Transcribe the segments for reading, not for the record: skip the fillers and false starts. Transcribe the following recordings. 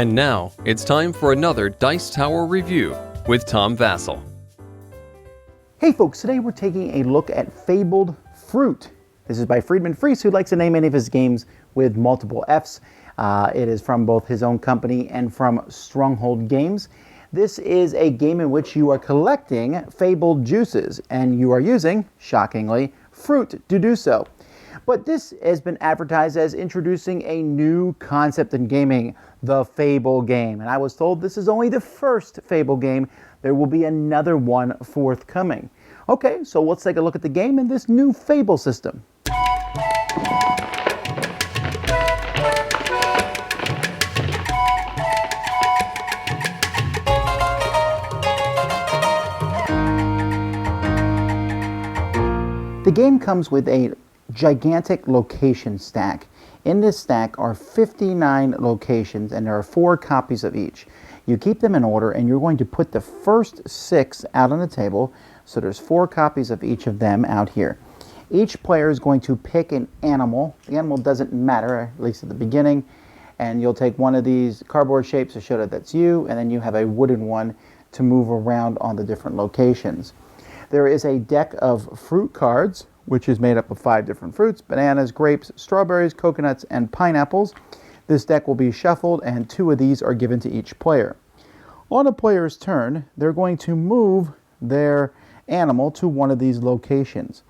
And now, it's time for another Dice Tower review with Tom Vasel. Hey folks, today we're taking a look at Fabled Fruit. This is by Friedman Fries, who likes to name any of his games with multiple Fs. It is from both his own company and from Stronghold Games. This is a game in which you are collecting fabled juices, and you are using, shockingly, fruit to do so. But this has been advertised as introducing a new concept in gaming, the Fable game. And I was told this is only the first Fable game. There will be another one forthcoming. Okay, so let's take a look at the game and this new Fable system. The game comes with a gigantic location stack. In this stack are 59 locations, and there are 4 copies of each. You keep them in order, and you're going to put the first 6 out on the table, so there's 4 copies of each of them out here. Each player is going to pick an animal. The animal doesn't matter, at least at the beginning, and you'll take one of these cardboard shapes to show that that's you, and then you have a wooden one to move around on the different locations. There is a deck of fruit cards, which is made up of 5 different fruits: bananas, grapes, strawberries, coconuts, and pineapples. This deck will be shuffled, and 2 of these are given to each player. On a player's turn, they're going to move their animal to one of these locations.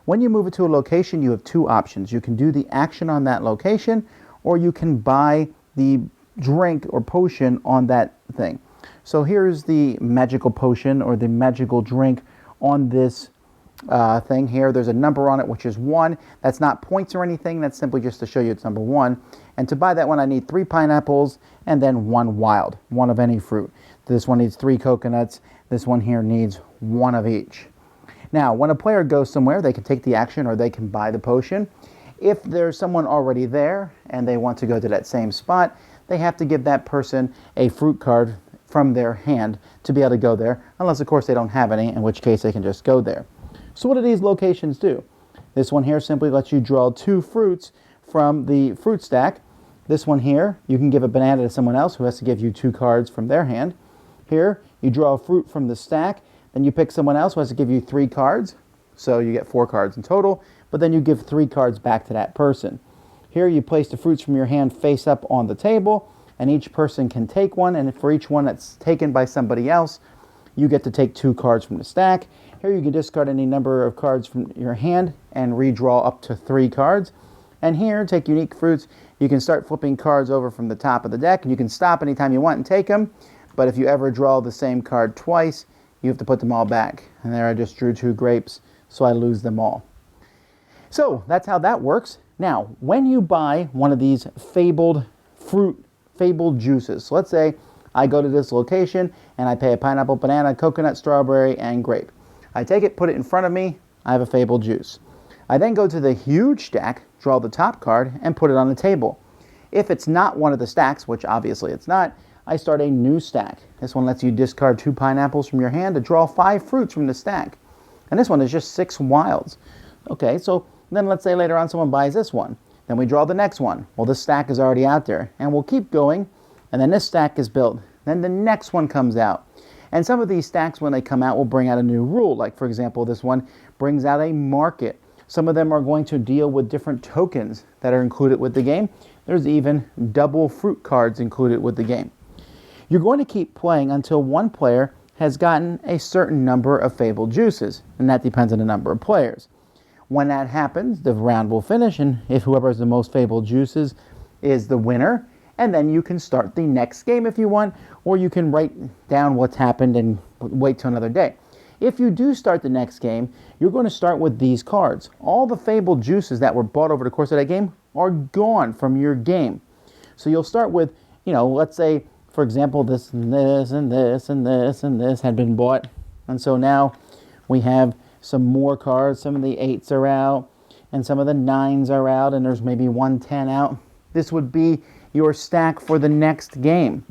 When you move it to a location, you have 2 options. You can do the action on that location, or you can buy the drink or potion on that thing. So here's the magical potion or the magical drink on this thing here. There's a number on it, which is 1. That's not points or anything. That's simply just to show you it's number 1. And to buy that one, I need 3 pineapples and then 1 wild, 1 of any fruit. This one needs 3 coconuts. This one here needs 1 of each. Now, when a player goes somewhere, they can take the action or they can buy the potion. If there's someone already there and they want to go to that same spot, they have to give that person a fruit card from their hand to be able to go there, unless of course they don't have any, in which case they can just go there. So what do these locations do? This one here simply lets you draw 2 fruits from the fruit stack. This one here, you can give a banana to someone else who has to give you 2 cards from their hand. Here, you draw a fruit from the stack, then you pick someone else who has to give you 3 cards, so you get 4 cards in total, but then you give 3 cards back to that person. Here you place the fruits from your hand face up on the table, and each person can take one, and for each one that's taken by somebody else, you get to take 2 cards from the stack. Here you can discard any number of cards from your hand and redraw up to 3 cards. And here, take unique fruits. You can start flipping cards over from the top of the deck, and you can stop anytime you want and take them. But if you ever draw the same card twice, you have to put them all back. And there I just drew 2 grapes, so I lose them all. So that's how that works. Now, when you buy one of these fabled juices, so let's say I go to this location and I pay a pineapple, banana, coconut, strawberry, and grape. I take it, put it in front of me, I have a fabled juice. I then go to the huge stack, draw the top card, and put it on the table. If it's not one of the stacks, which obviously it's not, I start a new stack. This one lets you discard 2 pineapples from your hand to draw 5 fruits from the stack. And this one is just 6 wilds. Okay, so then let's say later on someone buys this one. Then we draw the next one. Well, this stack is already out there, and we'll keep going, and then this stack is built. Then the next one comes out. And some of these stacks, when they come out, will bring out a new rule. Like, for example, this one brings out a market. Some of them are going to deal with different tokens that are included with the game. There's even double fruit cards included with the game. You're going to keep playing until one player has gotten a certain number of fabled juices, and that depends on the number of players. When that happens, the round will finish, and if whoever has the most fabled juices is the winner, and then you can start the next game if you want, or you can write down what's happened and wait till another day. If you do start the next game, you're going to start with these cards. All the fabled juices that were bought over the course of that game are gone from your game. So you'll start with, let's say, for example, this and this and this and this and this had been bought. And so now we have some more cards. Some of the 8s are out, and some of the 9s are out, and there's maybe 1 10 out. This would be your stack for the next game.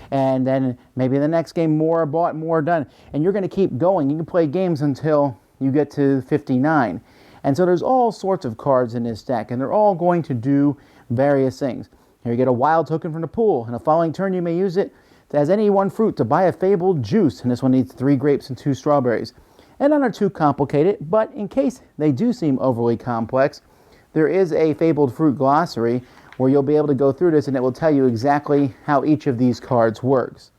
And then maybe the next game more are bought, more are done. And you're going to keep going. You can play games until you get to 59. And so there's all sorts of cards in this deck, and they're all going to do various things. Here you get a wild token from the pool. In the following turn, you may use it as any one fruit to buy a Fabled juice, and this one needs 3 grapes and 2 strawberries. And none are too complicated, but in case they do seem overly complex, there is a Fabled fruit glossary where you'll be able to go through this and it will tell you exactly how each of these cards works.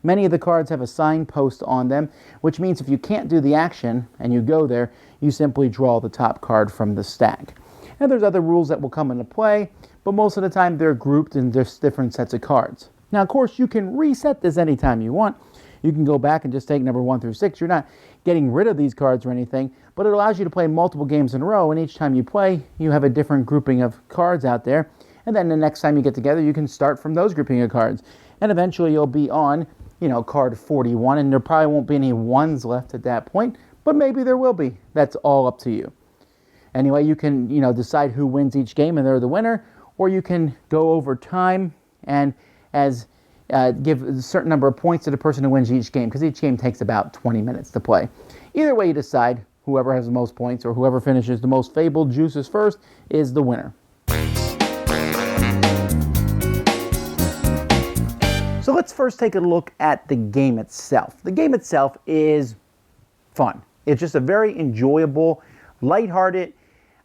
Many of the cards have a signpost on them, which means if you can't do the action and you go there, you simply draw the top card from the stack. And there's other rules that will come into play, but most of the time they're grouped in just different sets of cards. Now, of course, you can reset this anytime you want. You can go back and just take number 1 through 6. You're not getting rid of these cards or anything, but it allows you to play multiple games in a row, and each time you play, you have a different grouping of cards out there, and then the next time you get together, you can start from those grouping of cards. And eventually you'll be on, card 41, and there probably won't be any 1s left at that point, but maybe there will be. That's all up to you. Anyway, you can, decide who wins each game and they're the winner, or you can go over time and give a certain number of points to the person who wins each game, because each game takes about 20 minutes to play. Either way you decide, whoever has the most points or whoever finishes the most Fabled juices first is the winner. So let's first take a look at the game itself. The game itself is fun. It's just a very enjoyable, lighthearted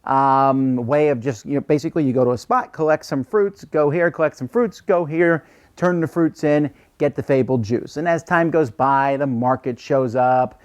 way of just, basically you go to a spot, collect some fruits, go here, collect some fruits, go here, turn the fruits in, get the Fabled juice. And as time goes by, the market shows up,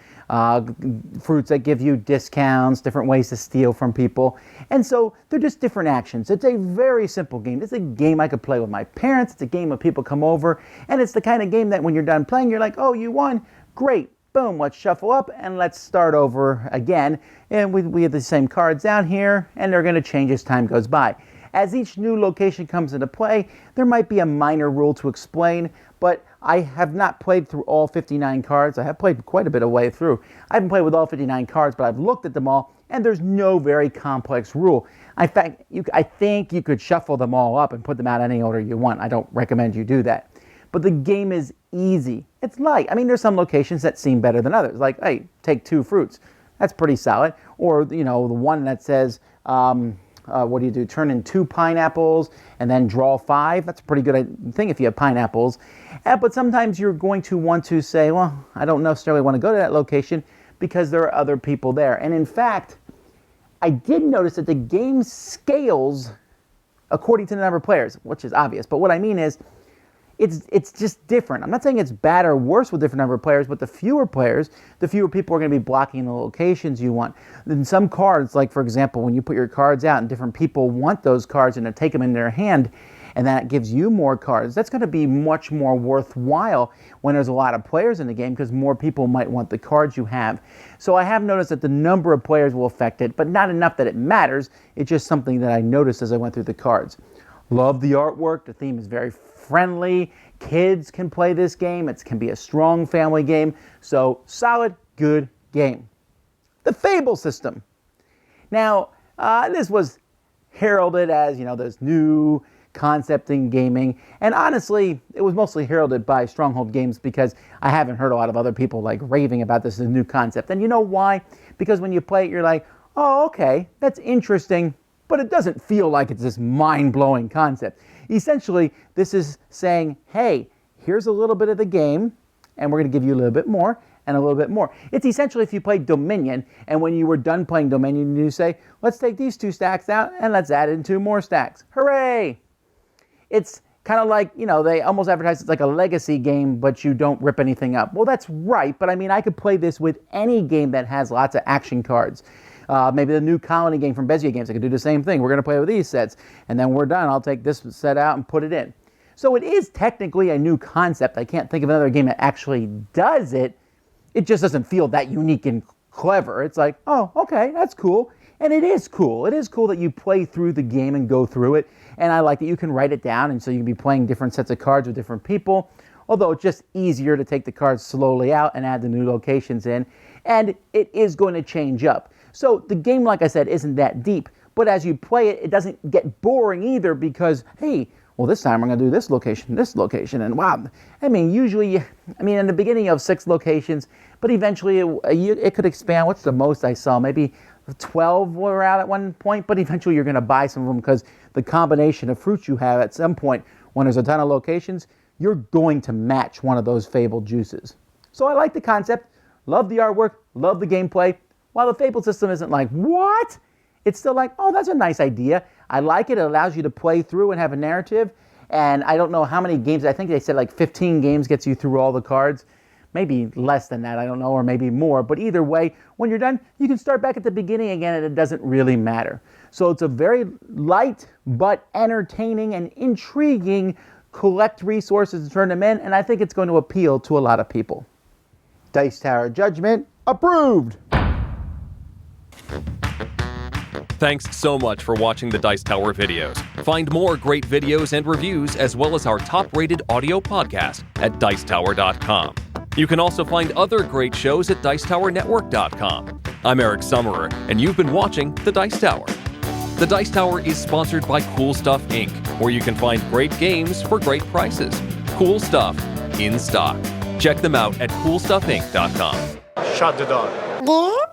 fruits that give you discounts, different ways to steal from people. And so they're just different actions. It's a very simple game. It's a game I could play with my parents. It's a game when people come over. And it's the kind of game that when you're done playing, you're like, oh, you won? Great. Boom, let's shuffle up and let's start over again. And we have the same cards down here, and they're going to change as time goes by. As each new location comes into play, there might be a minor rule to explain, but I have not played through all 59 cards. I have played quite a bit of way through. I haven't played with all 59 cards, but I've looked at them all, and there's no very complex rule. In fact, I think you could shuffle them all up and put them out any order you want. I don't recommend you do that. But the game is easy. It's light. I mean, there's some locations that seem better than others. Like, hey, take 2 fruits. That's pretty solid. Or, the one that says, what do you do? Turn in 2 pineapples and then draw 5. That's a pretty good thing if you have pineapples. But sometimes you're going to want to say, well, I don't necessarily want to go to that location because there are other people there. And in fact, I did notice that the game scales according to the number of players, which is obvious. But what I mean is, it's just different. I'm not saying it's bad or worse with different number of players, but the fewer players, the fewer people are going to be blocking the locations you want. Then some cards, like for example, when you put your cards out and different people want those cards and they take them in their hand, and that gives you more cards, that's going to be much more worthwhile when there's a lot of players in the game, because more people might want the cards you have. So I have noticed that the number of players will affect it, but not enough that it matters. It's just something that I noticed as I went through the cards. Love the artwork. The theme is very friendly. Kids can play this game. It can be a strong family game. So solid, good game. The Fable system. Now, this was heralded as, this new concept in gaming. And honestly, it was mostly heralded by Stronghold Games because I haven't heard a lot of other people like raving about this as a new concept. And you know why? Because when you play it, you're like, oh, okay, that's interesting, but it doesn't feel like it's this mind-blowing concept. Essentially, this is saying, hey, here's a little bit of the game, and we're going to give you a little bit more, and a little bit more. It's essentially if you played Dominion, and when you were done playing Dominion, you say, let's take these 2 stacks out, and let's add in 2 more stacks. Hooray! It's kind of like, they almost advertise it's like a legacy game, but you don't rip anything up. Well, that's right, but I mean, I could play this with any game that has lots of action cards. Maybe the new Colony game from Bezier Games, I could do the same thing. We're going to play with these sets, and then we're done. I'll take this set out and put it in. So it is technically a new concept. I can't think of another game that actually does it. It just doesn't feel that unique and clever. It's like, oh, okay, that's cool. And it is cool. It is cool that you play through the game and go through it. And I like that you can write it down, and so you can be playing different sets of cards with different people. Although it's just easier to take the cards slowly out and add the new locations in. And it is going to change up. So the game, like I said, isn't that deep. But as you play it, it doesn't get boring either because, hey, well, this time I'm going to do this location, and wow. I mean, usually, in the beginning of 6 locations, but eventually it could expand. What's the most I saw? Maybe 12 were out at one point, but eventually you're going to buy some of them because the combination of fruits you have at some point, when there's a ton of locations, you're going to match one of those Fabled juices. So I like the concept, love the artwork, love the gameplay. While the Fabled system isn't like, what? It's still like, oh, that's a nice idea. I like it. It allows you to play through and have a narrative. And I don't know how many games. I think they said like 15 games gets you through all the cards. Maybe less than that, I don't know, or maybe more. But either way, when you're done, you can start back at the beginning again, and it doesn't really matter. So it's a very light but entertaining and intriguing collect resources to turn them in, and I think it's going to appeal to a lot of people. Dice Tower Judgment approved! Thanks so much for watching the Dice Tower videos. Find more great videos and reviews as well as our top-rated audio podcast at Dicetower.com. You can also find other great shows at Dicetowernetwork.com. I'm Eric Summerer, and you've been watching The Dice Tower. The Dice Tower is sponsored by Cool Stuff Inc., where you can find great games for great prices. Cool stuff in stock. Check them out at CoolStuffInc.com. Shut the door. Yeah?